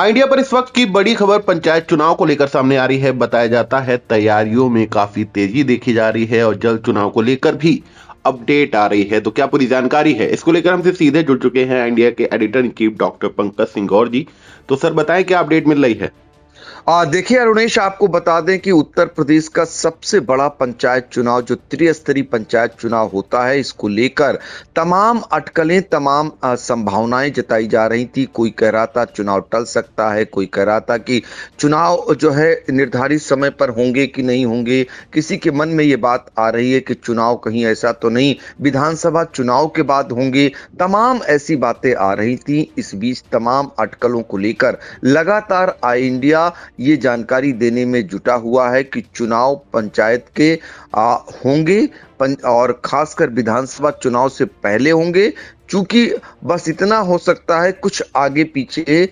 India पर इस वक्त की बड़ी खबर पंचायत चुनाव को लेकर सामने आ रही है। बताया जाता है तैयारियों में काफी तेजी देखी जा रही है और जल्द चुनाव को लेकर भी अपडेट आ रही है। तो क्या पूरी जानकारी है, इसको लेकर हमसे सीधे जुड़ चुके हैं इंडिया के editor in chief doctor Pankaj Singh Gaur ji. तो सर बताएं क्या अपडेट मिल रही है। देखिए अरुणेश, आपको बता दें कि उत्तर प्रदेश का सबसे बड़ा पंचायत चुनाव जो त्रिस्तरीय पंचायत चुनाव होता है, इसको लेकर तमाम अटकलें, तमाम संभावनाएं जताई जा रही थी। कोई कह रहा था चुनाव टल सकता है, कोई कह रहा था कि चुनाव जो है निर्धारित समय पर होंगे कि नहीं होंगे। किसी के मन में ये बात आ रही है कि चुनाव कहीं ऐसा तो नहीं विधानसभा चुनाव के बाद होंगे। तमाम ऐसी बातें आ रही थी। इस बीच तमाम अटकलों को लेकर लगातार आई इंडिया ये जानकारी देने में जुटा हुआ है कि चुनाव पंचायत के होंगे और खासकर विधानसभा चुनाव से पहले होंगे। चूंकि बस इतना हो सकता है कुछ आगे पीछे।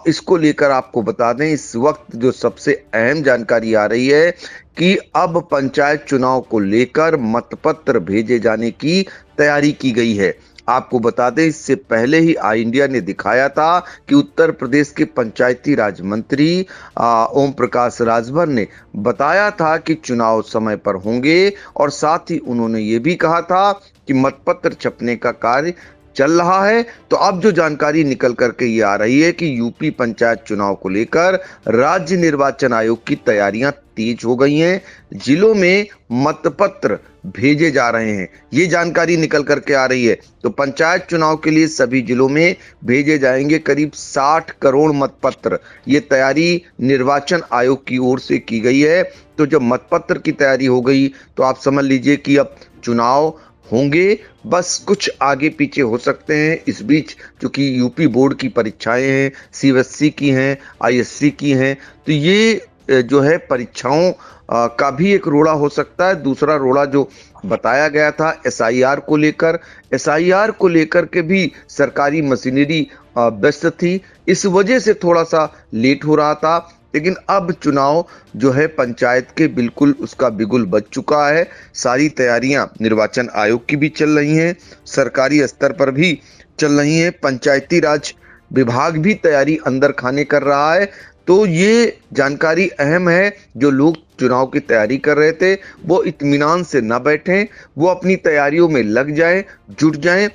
इसको लेकर आपको बता दें, इस वक्त जो सबसे अहम जानकारी आ रही है कि अब पंचायत चुनाव को लेकर मतपत्र भेजे जाने की तैयारी की गई है। आपको बता दें, इससे पहले ही आई इंडिया ने दिखाया था कि उत्तर प्रदेश के पंचायती राज मंत्री ओम प्रकाश राजभर ने बताया था कि चुनाव समय पर होंगे और साथ ही उन्होंने ये भी कहा था कि मतपत्र छपने का कार्य चल रहा है। तो अब जो जानकारी निकल करके ये आ रही है कि यूपी पंचायत चुनाव को लेकर राज्य निर्वाचन आयोग की तैयारियां तेज हो गई हैं। जिलों में मतपत्र भेजे जा रहे हैं, ये जानकारी निकल करके आ रही है। तो पंचायत चुनाव के लिए सभी जिलों में भेजे जाएंगे करीब 60 करोड़ मतपत्र। ये तैयारी निर्वाचन आयोग की ओर से की गई है। तो जब मतपत्र की तैयारी हो गई तो आप समझ लीजिए कि अब चुनाव होंगे, बस कुछ आगे पीछे हो सकते हैं। इस बीच चूंकि यूपी बोर्ड की परीक्षाएं हैं, सीबीएसई की हैं, आईएससी की हैं, तो ये जो है परीक्षाओं का भी एक रोड़ा हो सकता है। दूसरा रोड़ा जो बताया गया था एसआईआर को लेकर के भी सरकारी मशीनरी व्यस्त थी। इस वजह से थोड़ा सा लेट हो रहा था। लेकिन अब चुनाव जो है पंचायत के बिल्कुल उसका बिगुल बज चुका है। सारी तैयारियां निर्वाचन आयोग की भी चल रही हैं, सरकारी स्तर पर भी चल रही हैं। पंचायती राज विभाग भी तैयारी अंदर खाने कर रहा है। तो ये जानकारी अहम है। जो लोग चुनाव की तैयारी कर रहे थे वो इत्मीनान से न बैठें, वो अपनी तैयारियों में लग जाएं, जुट जाएं।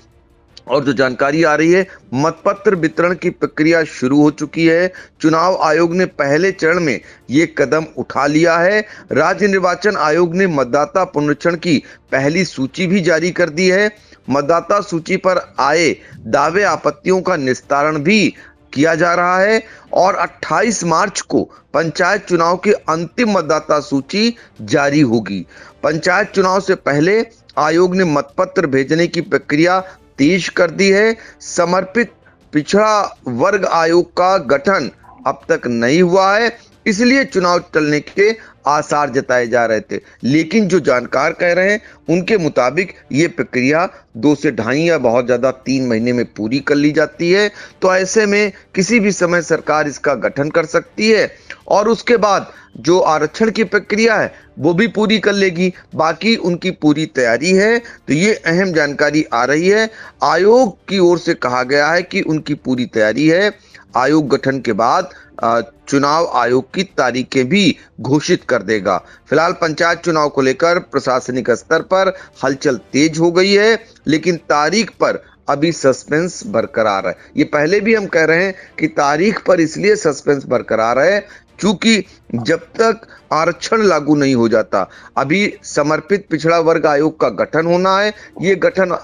और जो जानकारी आ रही है, मतपत्र वितरण की प्रक्रिया शुरू हो चुकी है। चुनाव आयोग ने पहले चरण में ये कदम उठा लिया है। राज्य निर्वाचन आयोग ने मतदाता पुनरीक्षण की पहली सूची भी जारी कर दी है। मतदाता सूची पर आए दावे आपत्तियों का निस्तारण भी किया जा रहा है और 28 मार्च को पंचायत चुनाव की अंतिम मतदाता सूची जारी होगी। पंचायत चुनाव से पहले आयोग ने मतपत्र भेजने की प्रक्रिया तेज कर दी है। समर्पित पिछड़ा वर्ग आयोग का गठन अब तक नहीं हुआ है, इसलिए चुनाव टलने के आसार जताए जा रहे थे। लेकिन जो जानकार कह रहे हैं उनके मुताबिक ये प्रक्रिया 2 से ढाई या बहुत ज्यादा 3 महीने में पूरी कर ली जाती है। तो ऐसे में किसी भी समय सरकार इसका गठन कर सकती है और उसके बाद जो आरक्षण की प्रक्रिया है वो भी पूरी कर लेगी। बाकी उनकी पूरी तैयारी है। तो ये अहम जानकारी आ रही है। आयोग की ओर से कहा गया है कि उनकी पूरी तैयारी है। आयोग गठन के बाद चुनाव आयोग की तारीखें भी घोषित कर देगा। फिलहाल पंचायत चुनाव को लेकर प्रशासनिक स्तर पर हलचल तेज हो गई है, लेकिन तारीख पर अभी सस्पेंस बरकरार है। ये पहले भी हम कह रहे हैं कि तारीख पर इसलिए सस्पेंस बरकरार है क्योंकि जब तक आरक्षण लागू नहीं हो जाता, अभी समर्पित पिछड़ा वर्ग आयोग का गठन होना है। ये गठन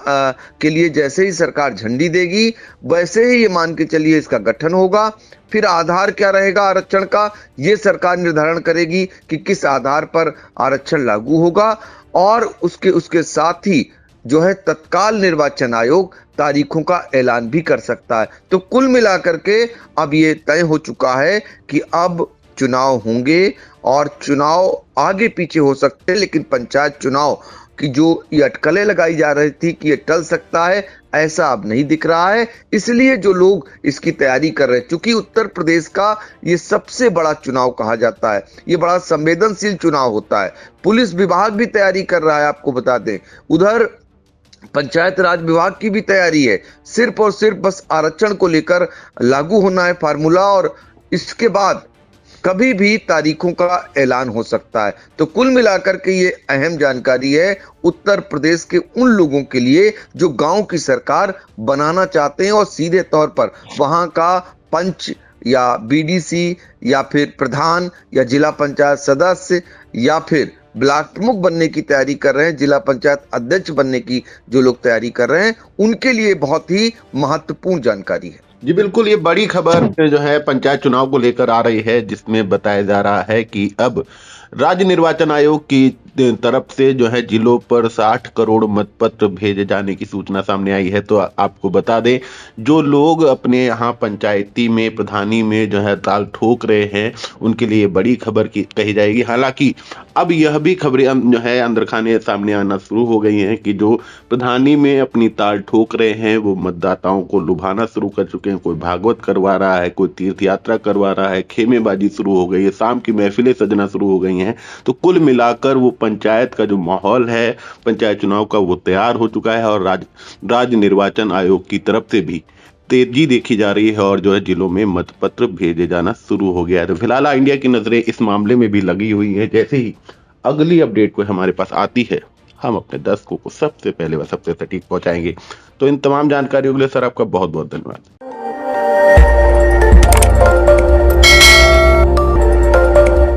के लिए जैसे ही सरकार झंडी देगी वैसे ही ये मान के चलिए इसका गठन होगा। फिर आधार क्या रहेगा आरक्षण का, ये सरकार निर्धारण करेगी कि किस आधार पर आरक्षण लागू होगा और उसके साथ ही जो है तत्काल निर्वाचन आयोग तारीखों का ऐलान भी कर सकता है। तो कुल मिलाकर के अब ये तय हो चुका है कि अब चुनाव होंगे और चुनाव आगे पीछे हो सकते हैं। लेकिन पंचायत चुनाव की जो ये अटकलें लगाई जा रही थी कि ये टल सकता है, ऐसा अब नहीं दिख रहा है। इसलिए जो लोग इसकी तैयारी कर रहे हैं, क्योंकि उत्तर प्रदेश का ये सबसे बड़ा चुनाव कहा जाता है, ये बड़ा संवेदनशील चुनाव होता है। पुलिस विभाग भी तैयारी कर रहा है, आपको बता दें। उधर पंचायत राज विभाग की भी तैयारी है। सिर्फ और सिर्फ बस आरक्षण को लेकर लागू होना है फार्मूला और इसके बाद कभी भी तारीखों का ऐलान हो सकता है। तो कुल मिलाकर के ये अहम जानकारी है उत्तर प्रदेश के उन लोगों के लिए जो गांव की सरकार बनाना चाहते हैं और सीधे तौर पर वहां का पंच या बीडीसी या फिर प्रधान या जिला पंचायत सदस्य या फिर ब्लॉक प्रमुख बनने की तैयारी कर रहे हैं, जिला पंचायत अध्यक्ष बनने की जो लोग तैयारी कर रहे हैं, उनके लिए बहुत ही महत्वपूर्ण जानकारी है। जी बिल्कुल, ये बड़ी खबर जो है पंचायत चुनाव को लेकर आ रही है, जिसमें बताया जा रहा है कि अब राज्य निर्वाचन आयोग की तरफ से जो है जिलों पर 60 करोड़ मतपत्र भेजे जाने की सूचना सामने आई है। तो आपको बता दें, जो लोग अपने यहाँ पंचायती में प्रधानी में जो है ताल ठोक रहे हैं, उनके लिए बड़ी खबर की कही जाएगी। हालांकि अब यह भी खबरें जो है अंदर खाने सामने आना शुरू हो गई हैं कि जो प्रधानी में अपनी ताल ठोक रहे हैं वो मतदाताओं को लुभाना शुरू कर चुके हैं। कोई भागवत करवा रहा है, कोई तीर्थ यात्रा करवा रहा है, खेमेबाजी शुरू हो गई है, शाम की महफिलें सजना शुरू हो गई हैं। तो कुल मिलाकर वो पंचायत का जो माहौल है पंचायत चुनाव का, वो तैयार हो चुका है और राज्य निर्वाचन आयोग की तरफ से भी तेजी देखी जा रही है और जो है जिलों में मतपत्र भेजे जाना शुरू हो गया है। तो फिलहाल इंडिया की नजरें इस मामले में भी लगी हुई है। जैसे ही अगली अपडेट को हमारे पास आती है, हम अपने दर्शकों को सबसे पहले व सबसे सटीक पहुंचाएंगे। तो इन तमाम जानकारियों के लिए सर आपका बहुत बहुत धन्यवाद।